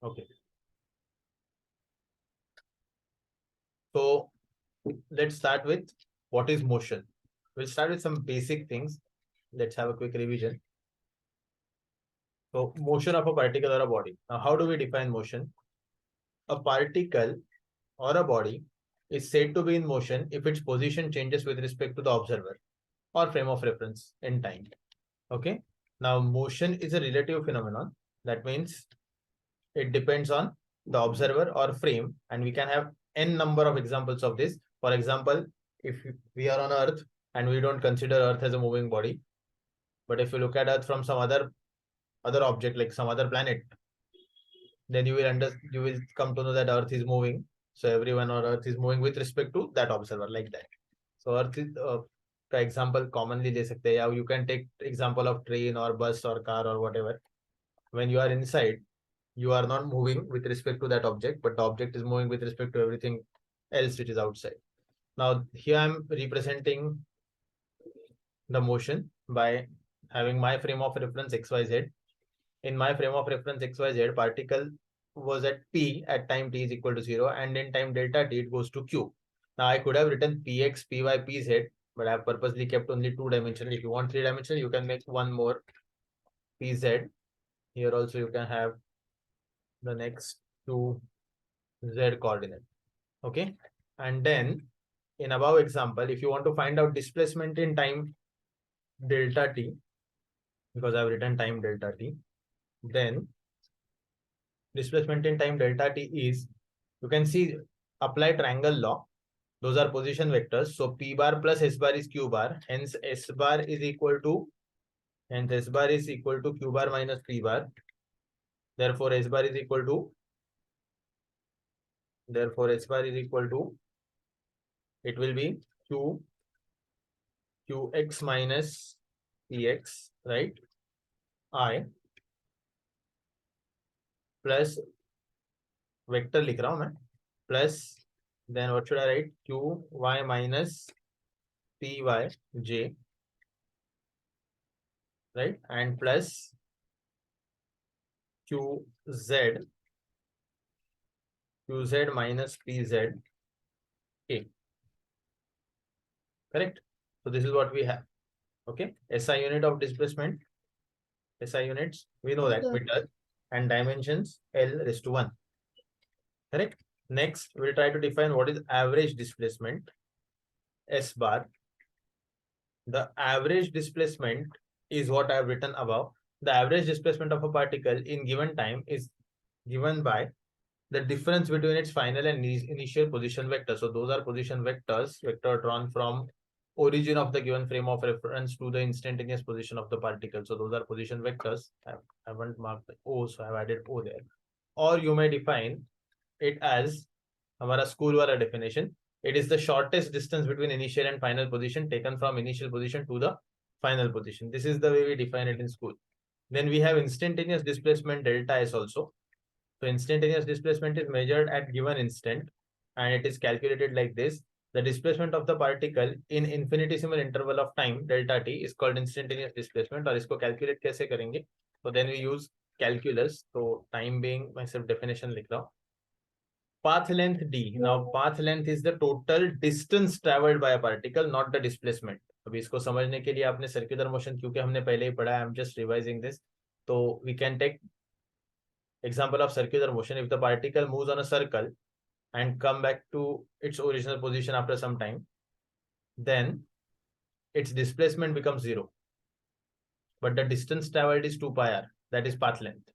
Okay. So let's start with what is motion. We'll start with some basic things. Let's have a quick revision. So motion of a particle or a body. Now, how do we define motion? A particle or a body is said to be in motion if its position changes with respect to the observer or frame of reference in time. Okay. Now, motion is a relative phenomenon. That means it depends on the observer or frame, and we can have n number of examples of this. For example, if we are on Earth and we don't consider Earth as a moving body, but if you look at Earth from some other object like some other planet, then you will come to know that Earth is moving. So everyone on Earth is moving with respect to that observer, like that. So Earth is का example commonly ले सकते हैं, या you can take example of train or bus or car or whatever. When you are inside, you are not moving with respect to that object, but the object is moving with respect to everything else which is outside. Now here I am representing the motion by having my frame of reference XYZ. In my frame of reference XYZ, particle was at P at time t is equal to 0, and in time delta t it goes to Q. Now I could have written Px, Py, Pz, but I have purposely kept only 2-dimensional. If you want 3-dimensional, you can make one more Pz. Here also you can have the next 2 Z coordinate. Okay. And then in above example, if you want to find out displacement in time delta t, because I've written time delta t, then displacement in time delta t is, you can see, apply triangle law. Those are position vectors. So P bar plus S bar is Q bar. Hence S bar is equal to Q bar minus P bar. Therefore S bar is equal to it will be Qx minus Px, right? I plus vector लिख रहा हूं मैं, plus then what should I write? Qy minus Pyj, right? And plus Qz minus Pz a. Correct? So this is what we have. Okay. SI unit of displacement, SI units, we know that meter, and dimensions L raised to 1. Correct? Next, we'll try to define what is average displacement, S bar. The average displacement is what I have written above. The average displacement of a particle in given time is given by the difference between its final and initial position vector. So those are position vectors, vector drawn from origin of the given frame of reference to the instantaneous position of the particle. So those are position vectors. I haven't marked the O, so I've added O there. Or you may define it as हमारा school वाला definition. It is the shortest distance between initial and final position taken from initial position to the final position. This is the way we define it in school. Then we have instantaneous displacement delta S also. So instantaneous displacement is measured at given instant, and it is calculated like this. The displacement of the particle in infinitesimal interval of time delta t is called instantaneous displacement. और इसको calculate कैसे करेंगे? So then we use calculus. So time being, मैं सिर्फ definition लिख रहा हूँ. Path length d. Now path length is the total distance traveled by a particle, not the displacement. अभी इसको समझने के लिए आपने circular motion क्योंकि हमने पहले ही पढ़ा है, I'm just revising this. So we can take example of circular motion. If the particle moves on a circle and come back to its original position after some time, then its displacement becomes 0. But the distance traveled is 2 pi r. That is path length.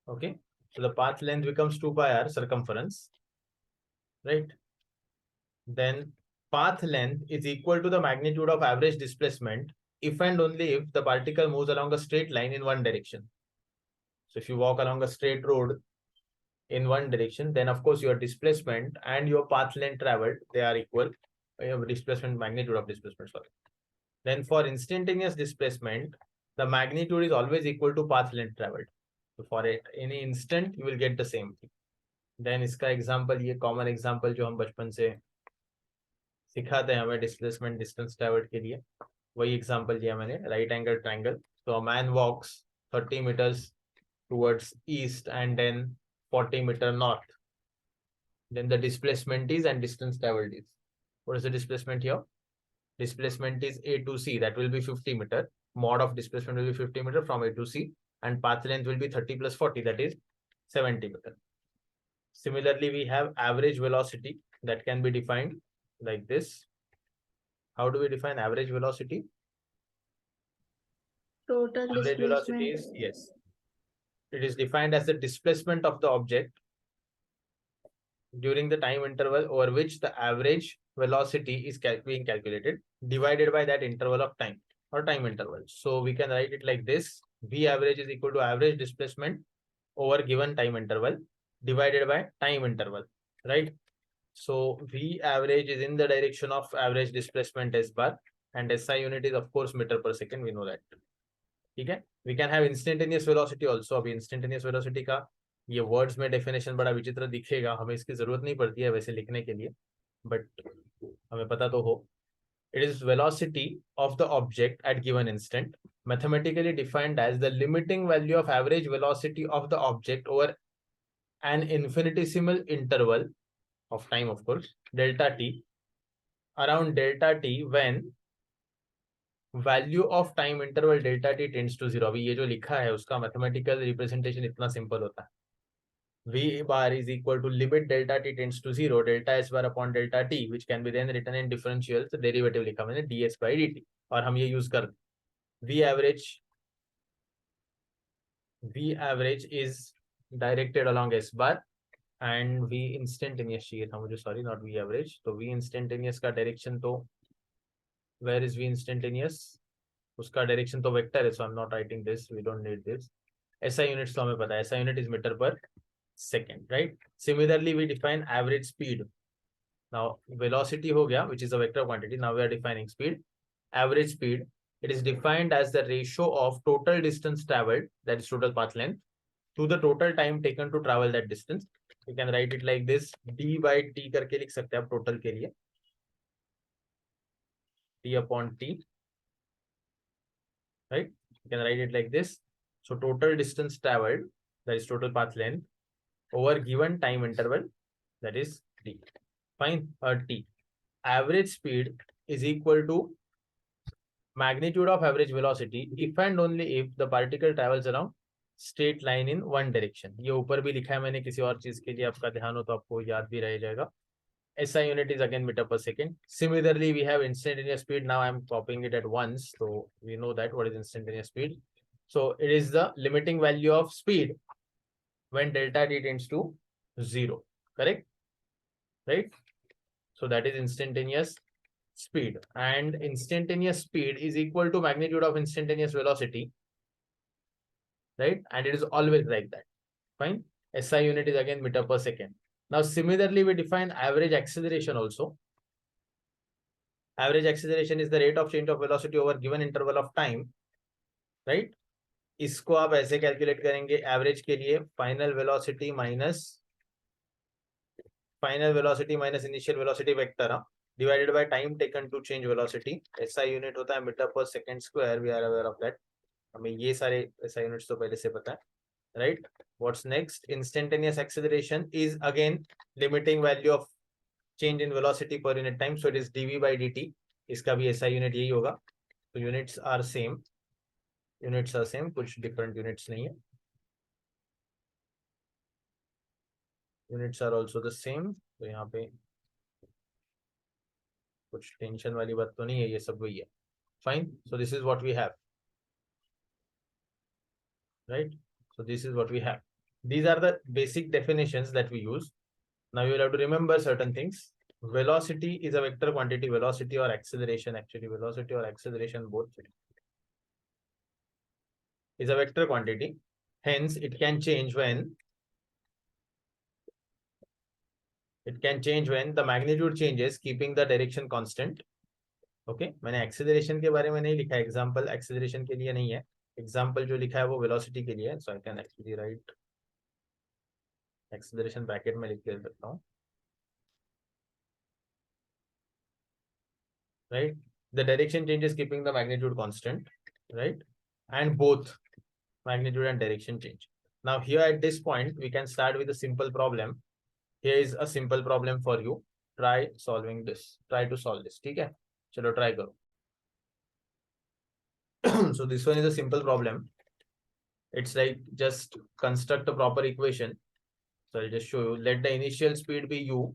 Okay. So the path length becomes 2 pi r circumference. Right. Then path length is equal to the magnitude of average displacement if and only if the particle moves along a straight line in one direction. So if you walk along a straight road in one direction, then of course your displacement and your path length traveled, they are equal. Displacement, magnitude of displacement, sorry. Then for instantaneous displacement, the magnitude is always equal to path length traveled. So for any instant, you will get the same thing. Then इसका example, ये common example जो हम बचपन से सिखाते हैं हमें displacement distance traveled के लिए, वही example दिया मैंने, right angle triangle. So a man walks 30 meters towards east and then 40 meter north. Then the displacement is and distance traveled is. What is the displacement here? Displacement is A to C, that will be 50 meter. Mod of displacement will be 50 meter from A to C, and path length will be 30 plus 40, that is 70 meter. Similarly, we have average velocity that can be defined like this. How do we define average velocity? Total Average velocity displacement. is, yes, it is defined as the displacement of the object during the time interval over which the average velocity is being calculated, divided by that interval of time or time interval. So we can write it like this: V average is equal to average displacement over given time interval divided by time interval, right? So V average is in the direction of average displacement S bar, and SI unit is of course meter per second, we know that. ठीक है, we can have instantaneous velocity also. अभी instantaneous velocity का ये words में definition बड़ा विचित्र दिखेगा, हमें इसकी जरूरत नहीं पड़ती है वैसे लिखने के लिए, बट हमें पता तो हो. It is velocity of the object at given instant, mathematically defined as the limiting value of average velocity of the object over an infinitesimal interval of time, of course, delta t, around delta t when value of time interval delta t tends to 0. अभी ये जो लिखा है उसका mathematical representation इतना simple होता है. V bar is equal to limit delta t tends to 0, delta S bar upon delta t, which can be then written in differential. So derivative लिखा मैंने ds by dt, और हम ये use कर V average is directed along S bar, and V instantaneous चाहिए था मुझे, sorry, not V average. तो V instantaneous का डायरेक्शन तो, where is V instantaneous? उसका डायरेक्शन तो वेक्टर है, so I'm not writing this, we don't need this. SI units तो हमें पता है, SI unit is meter per second, right? Similarly, we define average speed. Now velocity हो गया, which is a vector quantity. Now we are defining speed. Average speed, it is defined as the ratio of total distance traveled, that is total path length, to the total time taken to travel that distance. You can write it like this: d by t करके लिख सकते हैं आप total के लिए, t upon t, right? You can write it like this. So total distance traveled, that is total path length, over given time interval, that is t. Fine, t. Average speed is equal to magnitude of average velocity if and only if the particle travels along straight line in one direction. ये ऊपर भी लिखा है मैंने किसी और चीज के लिए, आपका ध्यान हो तो आपको याद भी रह जाएगा. SI unit is again meter per second. Similarly, we have instantaneous speed. Now I'm copying it at once, so we know that what is instantaneous speed. So it is the limiting value of speed when delta t tends to 0. Correct? Right? So that is instantaneous speed, and instantaneous speed is equal to magnitude of instantaneous velocity, right? And it is always like that. Fine. SI unit is again meter per second. Now similarly, we define average acceleration also. Average acceleration is the rate of change of velocity over given interval of time, right? इसको आप ऐसे calculate करेंगे average के लिए, final velocity minus initial velocity vector divided by time taken to change velocity. SI unit होता है metre per second square, we are aware of that, हमें ये सारे SI units तो पहले से पता है, right? What's next? Instantaneous acceleration is again limiting value of change in velocity per unit time, so it is dv by dt. इसका भी SI unit यही होगा. तो units are same, कुछ different units नहीं है. Units are also the same. तो यहाँ पे कुछ टेंशन वाली बात तो नहीं है, ये सब वही है. Fine. So this is what we have, right? So this is what we have. These are the basic definitions that we use. Now you will have to remember certain things. Velocity is a vector quantity. Velocity or acceleration, actually velocity or acceleration both is a vector quantity. Hence it can change when the magnitude changes keeping the direction constant. Okay, मैंने acceleration के बारे में नहीं लिखा, example acceleration के लिए नहीं है, example जो लिखा है वो velocity के लिए है. So I can actually write acceleration bracket में लिख के सकता हूँ, right? The direction changes keeping the magnitude constant, right? And both magnitude and direction change. Now here at this point, we can start with a simple problem. Here is a simple problem for you. Try solving this. Try to solve this. ठीक है? चलो try करो. So this one is a simple problem. It's like just construct a proper equation. So I'll just show you. Let the initial speed be u,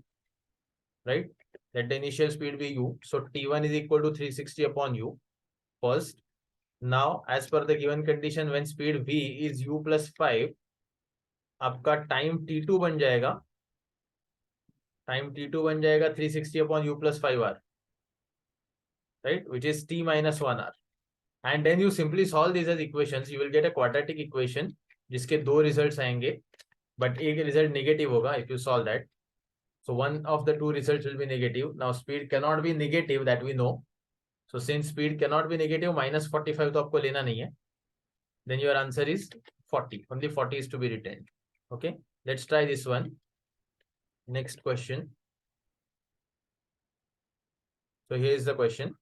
right? Let the initial speed be u. So t1 is equal to 360 upon u first. Now, as per the given condition, when speed v is u plus 5, आपका time t2 बन जाएगा. Time t2 बन जाएगा 360 upon u plus 5r, right? Which is t minus 1r. And then you simply solve these as equations. You will get a quadratic equation जिसके दो results आएंगे, but एक result negative होगा if you solve that. So one of the two results will be negative. Now speed cannot be negative, that we know. So since speed cannot be negative, minus 45 तो आपको लेना नहीं है. Then your answer is 40. Only 40 is to be written. Okay, let's try this one. Next question. So here is the question.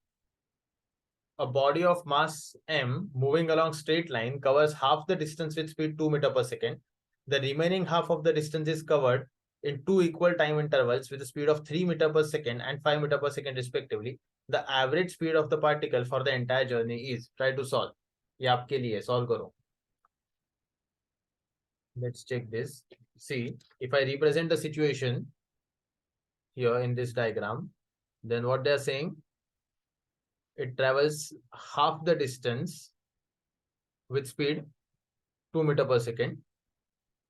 A body of mass m moving along straight line covers half the distance with speed 2 meters per second. The remaining half of the distance is covered in two equal time intervals with a speed of 3 meters per second and 5 meters per second respectively. The average speed of the particle for the entire journey is. Try to solve. ये आपके लिए solve करो. Let's check this. See, if I represent the situation here in this diagram, then what they are saying, it travels half the distance with speed 2 meters per second.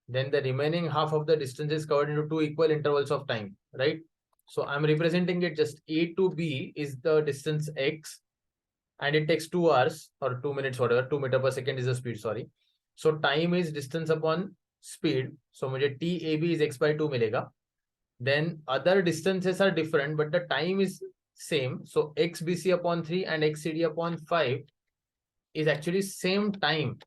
Then the remaining half of the distance is covered into two equal intervals of time, right? So I'm representing it just A to B is the distance x, and it takes 2 hours or 2 minutes, whatever. 2 meters per second is the speed, sorry. So time is distance upon speed. So मुझे TAB is x by 2 मिलेगा. Then other distances are different, but the time is same. So XBC upon 3 and XCD upon 5 is actually same time.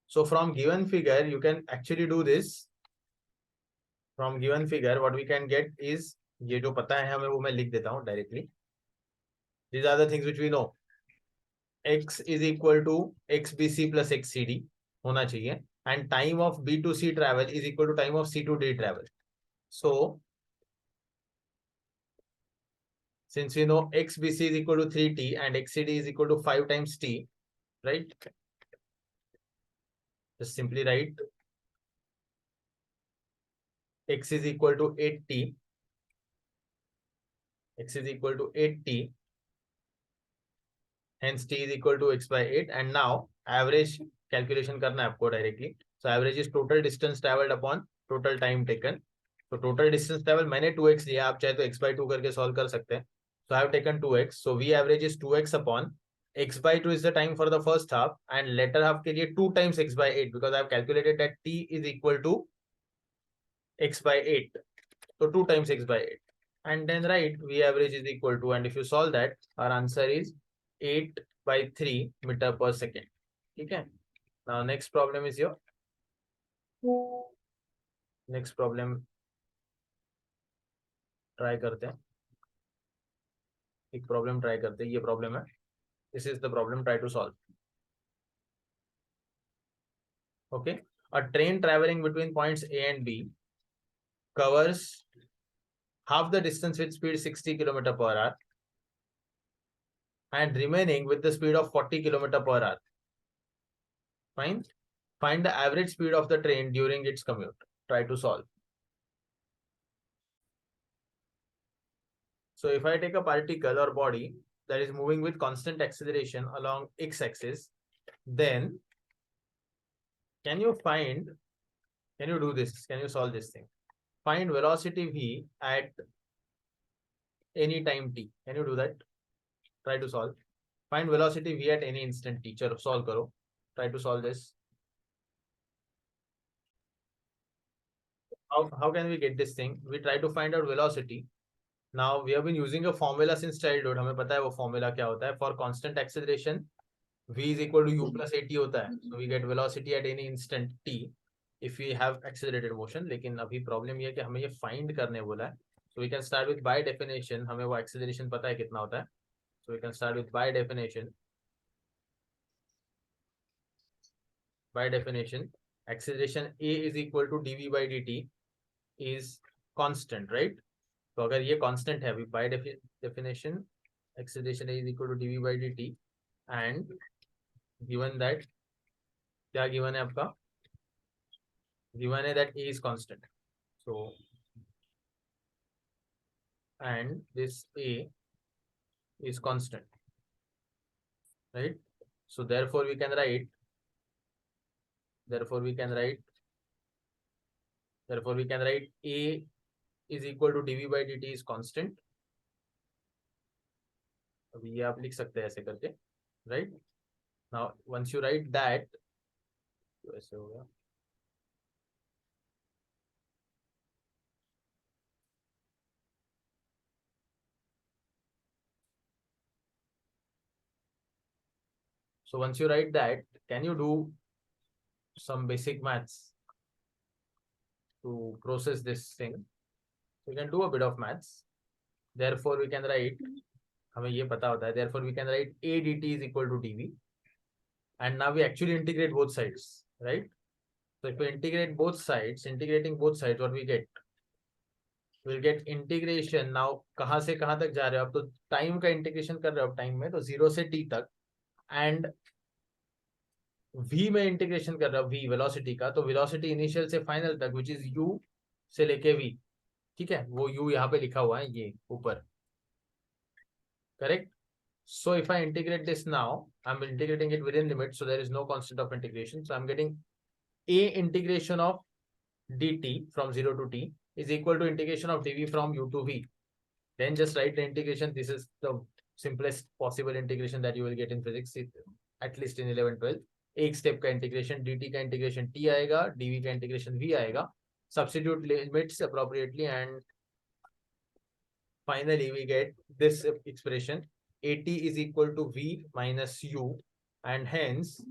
So from given figure, you can actually do this. From given figure, what we can get is, ये जो पता है हमें वो मैं लिख देता हूँ directly. These are the things which we know. X is equal to XBC plus XCD होना चाहिए, and time of B to C travel is equal to time of C to D travel. So since we know XBC is equal to 3t and XCD is equal to 5 times t, right? Just simply write x is equal to 8t. X is equal to 8t. Hence t is equal to x by 8. And now average calculation करना है आपको directly. So average is total distance traveled upon total time taken. So total distance travel मैंने 2x लिया, आप चाहे तो x by 2 करके solve कर सकते हैं. So I have taken 2x. So V average is 2x upon x by 2 is the time for the first half, and later half के लिए 2 times x by 8 because I have calculated that t is equal to x by 8. So 2 times x by 8. And then write V average is equal to, and if you solve that, our answer is 8 by 3 meter per second. Okay. Now next problem is here. Next problem try करते हैं. एक problem try करते हैं. ये problem है. This is the problem. Try to solve. Okay. A train traveling between points A and B covers half the distance with speed 60 km per hour and remaining with the speed of 40 km per hour. Fine. Find the average speed of the train during its commute. Try to solve. So if I take a particle or body that is moving with constant acceleration along x-axis, then can you do this? Can you solve this thing? Find velocity v at any time t. Can you do that? Try to solve. Find velocity v at any instant t. Chalo, solve karo. Try to solve this. How can we get this thing? We try to find out velocity. Now we have been using a formula since childhood. हमें पता है वो formula क्या होता है. For constant acceleration, v is equal to u plus at होता है. So we get velocity at any instant t if we have accelerated motion. लेकिन अभी problem ये है कि हमें ये find करने बोला है. So we can start with by definition. हमें वो acceleration पता है कितना होता है. So we can start with by definition. By definition, acceleration a is equal to dv by dt is constant, right? तो अगर ये constant है, अभी by definition acceleration a is equal to dv by dt and given that, क्या given है आपका? Given है that a is constant, so and this a is constant, right? So therefore we can write a is equal to dv by dt is constant. अभी ये आप लिख सकते हैं ऐसे करके, right? Now once you write that, तो ऐसे हो गया. So once you write that, can you do some basic maths to process this thing? You can do a bit of maths. Therefore we can write, हमें ये पता होता है, therefore we can write a dt is equal to dv, and now we actually integrate both sides, right? So if we integrate both sides, integrating both sides, what we get? We'll get integration. Now कहाँ से कहाँ तक जा रहे हो आप? तो time का इंटीग्रेशन कर रहे हो टाइम में, तो 0 से t तक, एंड v में इंटीग्रेशन कर रहे हो v वेलोसिटी का, तो वेलोसिटी इनिशियल से फाइनल तक विच इज u से लेके v, ठीक है? वो u यहाँ पे लिखा हुआ है ये ऊपर, correct? So if I integrate this now, I'm integrating it within limit, so there is no constant of integration. So I'm getting a integration of dt from 0 to t is equal to integration of dv from u to v. Then just write the integration. This is the simplest possible integration that you will get in physics, at least in 11-12. एक step का integration, dt का integration t आएगा, dv का integration v आएगा. Substitute limits appropriately and finally we get this expression, at is equal to v minus u, and hence,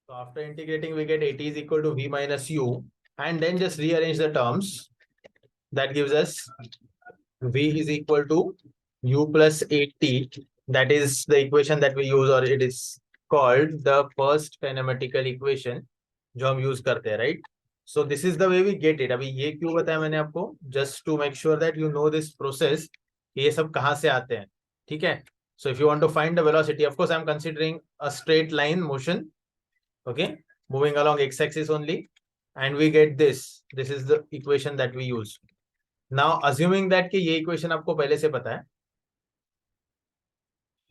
so after integrating we get at is equal to v minus u, and then just rearrange the terms. That gives us v is equal to u plus at. That is the equation that we use, or it is called the first kinematical equation जो हम use करते हैं, right? So this is the way we get it. अभी ये क्यों बताया मैंने आपको? Just to make sure that you know this process, ये सब कहाँ से आते हैं, ठीक है? So if you want to find the velocity, of course I am considering a straight line motion, okay, moving along x-axis only, and we get this. This is the equation that we use. Now assuming that कि ये equation आपको पहले से पता है,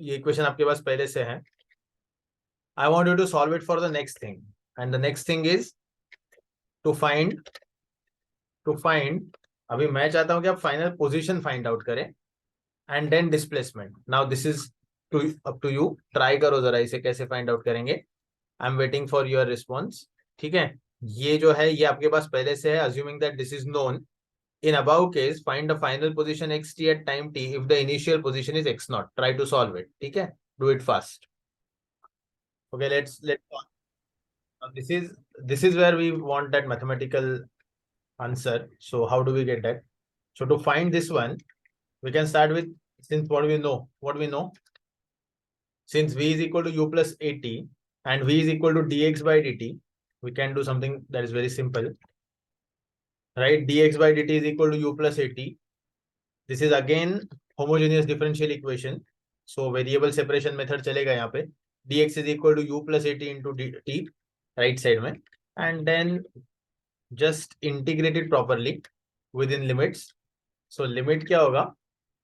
ये equation आपके पास पहले से है, I want you to solve it for the next thing, and the next thing is to find अभी मैं चाहता हूं कि आप फाइनल पोजीशन फाइंड आउट करें and then displacement. Now this is to up to you. Try करो जरा इसे कैसे फाइंड आउट करेंगे. I am waiting for your response, ठीक है? ये जो है ये आपके पास पहले से है. Assuming that this is known, in above case find the final position xt at time t if the initial position is x naught. Try to solve it, ठीक है? Do it fast. Okay, let's this is where we want that mathematical answer. So how do we get that? So to find this one, we can start with, since what we know, since v is equal to u plus at and v is equal to dx by dt, we can do something that is very simple, right? Dx by dt is equal to u plus at. This is again homogeneous differential equation, so variable separation method chalega यहाँ पे. Dx is equal to u plus at into dt, right side में, and then just integrate it properly within limits. So limit क्या होगा?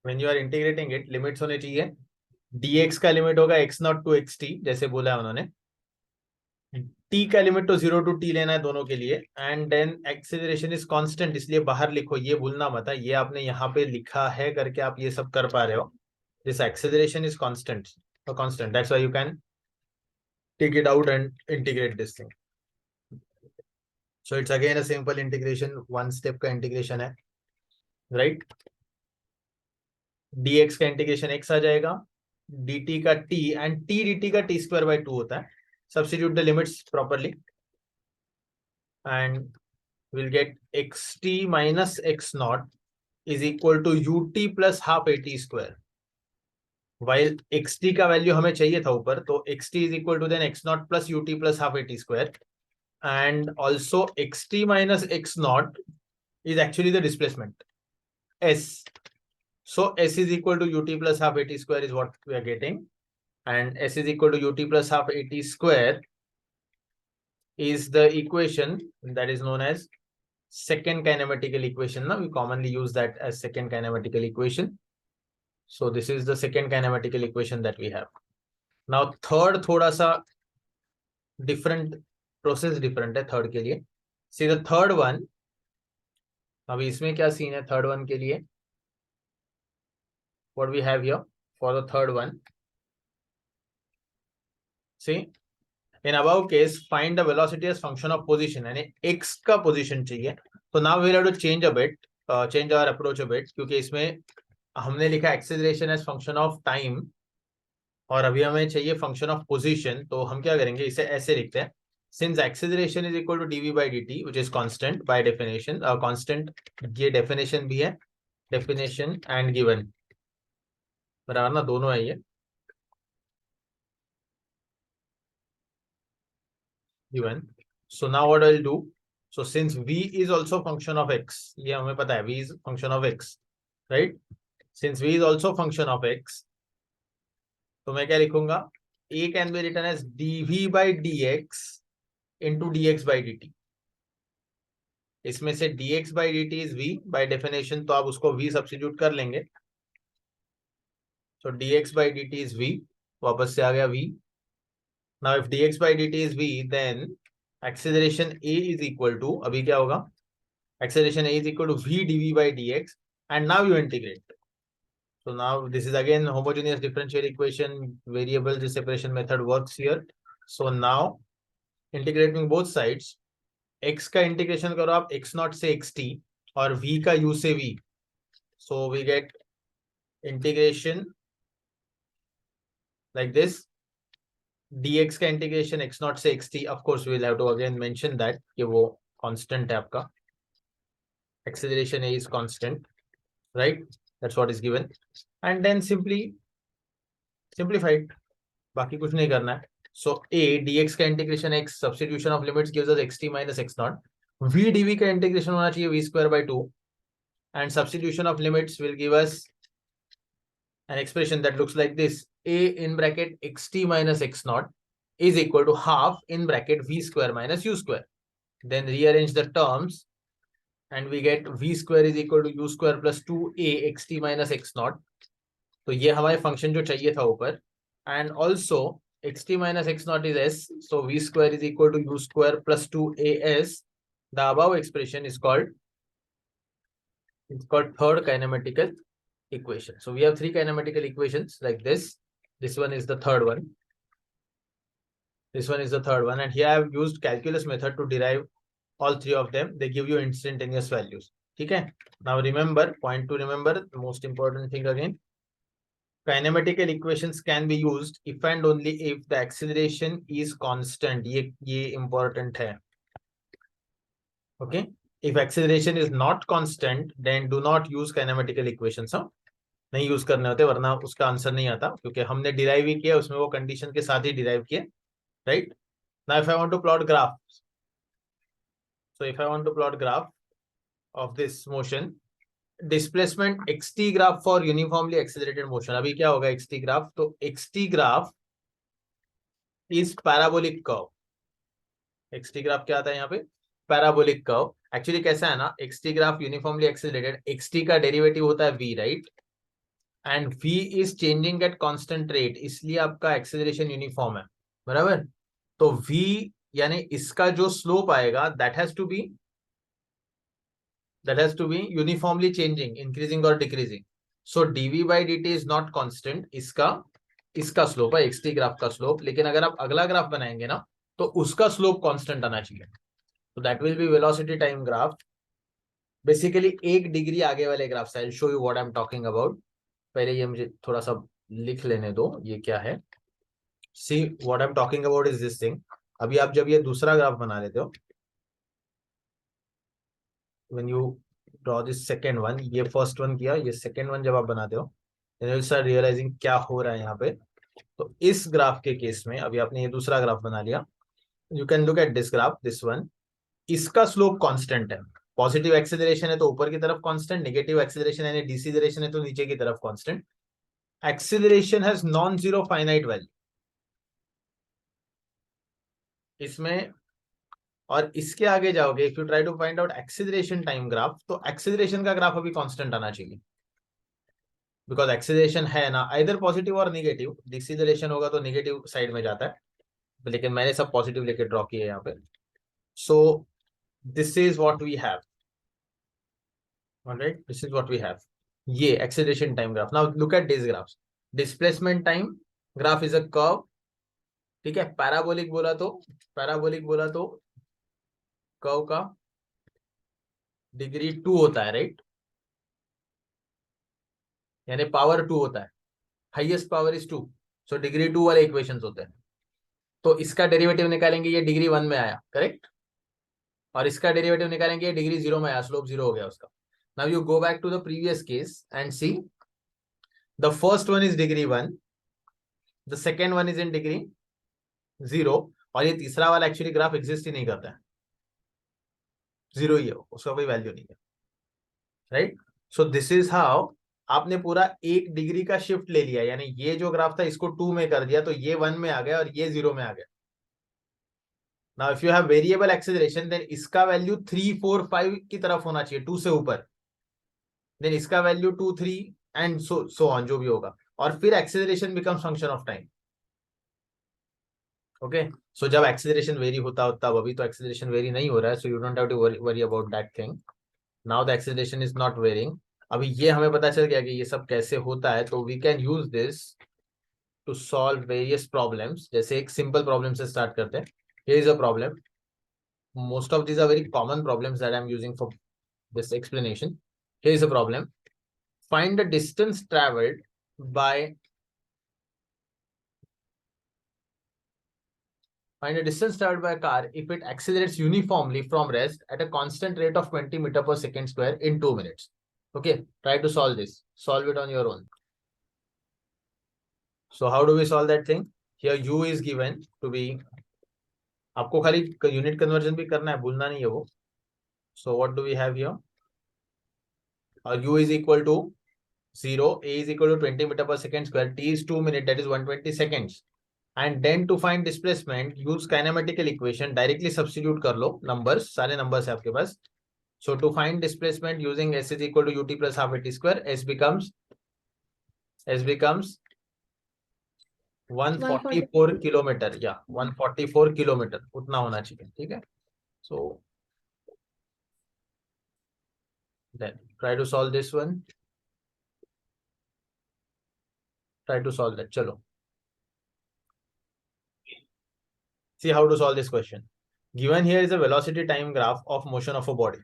When you are integrating it, limits होने चाहिए. dx का limit होगा x not to xt, जैसे बोला है उन्होंने. t का लिमिट तो 0 टू t लेना है दोनों के लिए, and then acceleration is constant, इसलिए बाहर लिखो, ये भूलना मत है. ये आपने यहाँ पे लिखा है करके आप ये सब कर पा रहे हो. This acceleration is constant, that's why you can take it out and integrate this thing. So it's again a simple integration, one step का इंटीग्रेशन है, राइट? dx का इंटीग्रेशन x आ जाएगा, dt का t, एंड t dt का t square by 2 होता है. Substitute the limits properly and we'll get xt minus x naught is equal to ut plus half at square. वाइल xt का value हमें चाहिए था ऊपर, तो xt is equal to then x naught plus ut plus half at square, and also xt minus x naught is actually the displacement s. So s is equal to ut plus half at square is what we are getting, and s is equal to ut plus half at square is the equation that is known as second kinematical equation. Now we commonly use that as second kinematical equation. So this is the second kinematical equation that we have. Now third थोड़ा सा different process, different है third के लिए. See the third one, अभी इसमें क्या scene है third one के लिए? What we have here for the third one, see in above case find the velocity as function of position, यानी x का position चाहिए. तो now we have to change a bit, change our approach a bit, क्योंकि इसमें हमने लिखा acceleration as function of time और अभी हमें चाहिए function of position. तो हम क्या करेंगे, इसे ऐसे लिखते हैं, since acceleration is equal to dv by dt which is constant by definition, constant ये definition भी है, definition and given बराबर ना, दोनों है ये given. So now what I'll do, so since v is also function of x, ये हमें पता है v is function of x, right? Since v is also function of x, तो मैं क्या लिखूंगा, a can be written as dv by dx into dx by dt. इसमें से dx by dt is v by definition, तो आप उसको v substitute कर लेंगे. So dx by dt is v, वापस से आ गया v. Now if dx by dt is v, then acceleration a is equal to, अभी क्या होगा, acceleration a is equal to v dv by dx, and now you integrate. So now this is again homogeneous differential equation, variable separation method works here. So now integrating both sides, x का integration करो आप x not से xt और v का u से v. So we get integration like this. dx का integration x not से xt, of course we will have to again mention that कि वो constant है आपका, acceleration a is constant, right? That's what is given, and then simply simplified, बाकी कुछ नहीं करना है. So a dx का integration x, substitution of limits gives us xt minus x naught. v dv का integration होना चाहिए v square by 2, and substitution of limits will give us an expression that looks like this: a in bracket xt minus x naught is equal to half in bracket v square minus u square. Then rearrange the terms and we get v square is equal to u square plus 2a xt minus x naught. तो ये हमारे function जो चाहिए था ऊपर, and also xt minus x naught is s, so v square is equal to u square plus 2as. The above expression is called third kinematical equation. So we have three kinematical equations like this. This one is the third one. This one is the third one, and here I have used calculus method to derive all three of them. They give you instantaneous values. Okay. Now remember, point to remember, the most important thing again. Kinematical equations can be used if and only if the acceleration is constant. ये important है. Okay. If acceleration is not constant, then do not use kinematical equations. हाँ, नहीं use करने होते, वरना उसका answer नहीं आता, क्योंकि हमने डिराइव ही किया, उसमें वो कंडीशन के साथ ही डिराइव किए, right? Now if I want to plot graph, so if I want to plot graph of this motion, displacement xt graph for uniformly accelerated motion, अभी क्या होगा xt graph, तो xt graph is parabolic curve. xt graph क्या आता है यहाँ पे, parabolic curve. Actually कैसा है ना, xt graph uniformly accelerated, xt का डेरिवेटिव होता है v, right? And v is changing at constant rate, इसलिए आपका एक्सेलरेशन यूनिफॉर्म है, बराबर? तो v यानी इसका जो स्लोप आएगा that has to be uniformly changing, increasing और decreasing. So dv by dt is not constant, इसका स्लोप है xt ग्राफ का स्लोप. लेकिन अगर आप अगला ग्राफ बनाएंगे ना, तो उसका स्लोप कांस्टेंट आना चाहिए. तो that will be velocity time graph, basically 1 degree आगे वाले ग्राफ से. I will show you what I am talking about. पहले ये मुझे थोड़ा सा लिख लेने दो, ये क्या है. See what I am talking about is this thing. अभी आप जब ये दूसरा ग्राफ बना लेते हो, when you draw this second one, ये फर्स्ट वन किया, ये सेकेंड वन जब आप बनाते हो, रियलाइजिंग क्या हो रहा है यहाँ पे। तो इस ग्राफ के केस में अभी आपने ये दूसरा ग्राफ बना लिया, you can look at this graph, this one. इसका स्लोप कांस्टेंट है, पॉजिटिव एक्सेलरेशन है तो ऊपर की तरफ कांस्टेंट, नेगेटिव एक्सेलरेशन यानी डिसीलरेशन है तो नीचे की तरफ constant. Acceleration has non zero finite value इसमें, और इसके आगे जाओगे, if you try to find out acceleration time graph, तो एक्सेलरेशन का ग्राफ अभी कांस्टेंट आना चाहिए, बिकॉज एक्सेलरेशन है ना आइदर पॉजिटिव और नेगेटिव, डिसीलरेशन होगा तो नेगेटिव साइड में जाता है, लेकिन मैंने सब पॉजिटिव लेके ड्रॉ किए यहाँ पे। So this is what we have, alright, this is what we have, ये acceleration time graph. Now look at this graphs. Displacement time graph is a curve, ठीक है। पैराबोलिक बोला तो कर्व का डिग्री 2 होता है, राइट, यानी पावर 2 होता है, highest power is 2, so degree 2 वाले इक्वेशंस होते हैं। तो इसका डेरिवेटिव निकालेंगे, ये डिग्री 1 में आया, करेक्ट, और इसका डेरिवेटिव निकालेंगे, ये डिग्री 0 में आया, स्लोप 0 हो गया उसका। Now you go back to the previous case and see, the first one is degree 1, the second one is in degree 0, और ये तीसरा वाला एक्चुअली ग्राफ एग्जिस्ट ही नहीं करता है, 0 ही है, उसका कोई वैल्यू नहीं है, right. So this is how आपने पूरा 1 डिग्री का शिफ्ट ले लिया, यानी ये जो ग्राफ था इसको 2 में कर दिया, तो ये 1 में आ गया और ये 0 में आ गया। Now if you have variable acceleration, then इसका वैल्यू 3 4 5 की तरफ होना चाहिए, 2 से ऊपर, देन इसका वैल्यू 2 3 एंड सो ऑन, जो भी होगा, और फिर acceleration becomes function of time. Okay, so जब एक्सेलरेशन वेरी होता हो तब, अभी तो एक्सेलरेशन वेरी नहीं हो रहा है, so you don't have to worry about that thing. Now the acceleration is not varying. अभी ये हमें पता चल गया कि ये सब कैसे होता है, तो we can use this to solve various problems. जैसे एक सिंपल प्रॉब्लम से स्टार्ट करते हैं। Here is a problem, most of these are very common problems that I'm using for this explanation. Here is a problem. Find the distance traveled by a car if it accelerates uniformly from rest at a constant rate of 20 meter per second square in 2 minutes. Okay, try to solve this. Solve it on your own. So how do we solve that thing? Here u is given to be, आपको खाली unit conversion भी करना है, भूलना नहीं है वो. So what do we have here? U is equal to 0, a is equal to 20 meter per second square, t is 2 minutes, that is 120 seconds. And then to find displacement, use kinematical equation, directly substitute कर लो, numbers, सारे numbers है आपके पास. So to find displacement using s is equal to ut plus half at square, s becomes 144 kilometre, या 144 kilometre उतना होना चाहिए, ठीक है. So then try to solve this one. Try to solve that. चलो. See how to solve this question. Given here is a velocity time graph of motion of a body.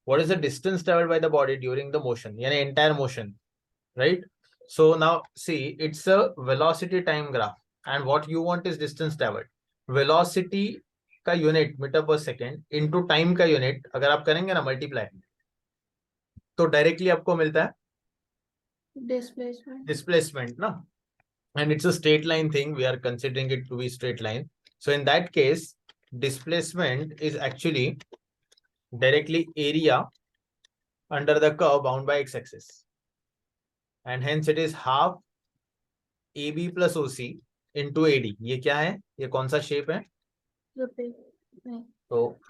What is the distance traveled by the body during the motion? Yani entire motion, right? So now see, it's a velocity time graph, and what you want is distance traveled. Velocity का unit metre पर second into time का unit अगर आप करेंगे ना multiply, तो directly आपको मिलता है डिस्प्लेसमेंट ना, and it's a straight line thing, we are considering it to be straight line. So in that case, displacement is actually directly area under the curve bound by x-axis, and hence it is half AB plus OC into AD. ये क्या है, ये कौन सा shape है? तो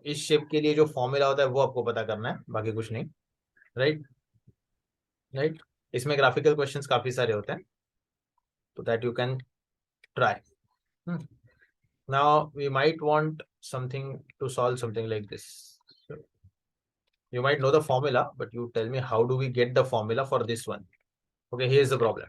इस shape के लिए जो फॉर्मूला होता है वो आपको पता करना है, बाकी कुछ नहीं, राइट राइट. इसमें ग्राफिकल क्वेश्चंस काफी सारे होते हैं, तो that you can try. Now we might want something to solve something like this. You might know the formula, but you tell me how do we get the formula for this one. Okay, here's the problem.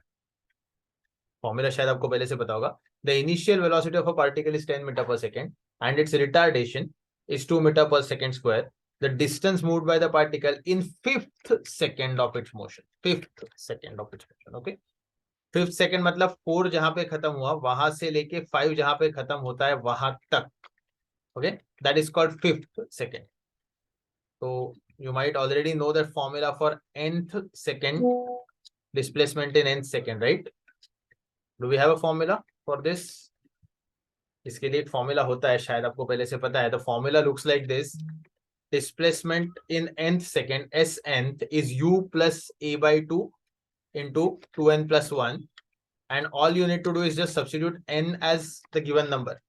Formula शायद आपको पहले से पता होगा. The initial velocity of a particle is 10 meter per second and its retardation is 2 meter per second square. The distance moved by the particle in 5th second of its motion. 5th second of its motion. Okay. 5th second मतलब 4 जहां पे खत्म हुआ वहां से लेके 5 जहां पे खत्म होता है वहां तक. Okay, that is called 5th second. So you might already know that formula for nth second. displacement in nth second, right? Do we have a formula for this? इसके लिए एक फॉर्मूला होता है, शायद आपको पहले से पता है. The formula looks like this. Displacement in nth second, s nth, is u plus a by 2 into 2n plus 1, and all you need to do is just substitute n as the given number.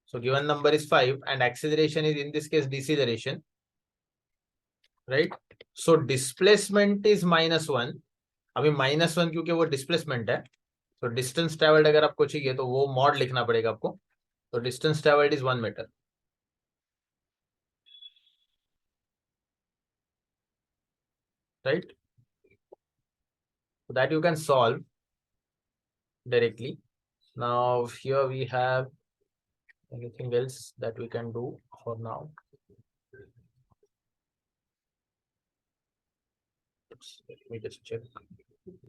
So given number is 5 and acceleration is in this case deceleration, right? So displacement is -1. अभी -1 क्योंकि वो displacement है, तो distance travelled अगर आपको चाहिए तो वो मॉड लिखना पड़ेगा आपको. तो distance travelled is 1 metre, right? So that you can solve directly. Now here we have anything else that we can do for now. Let me just check.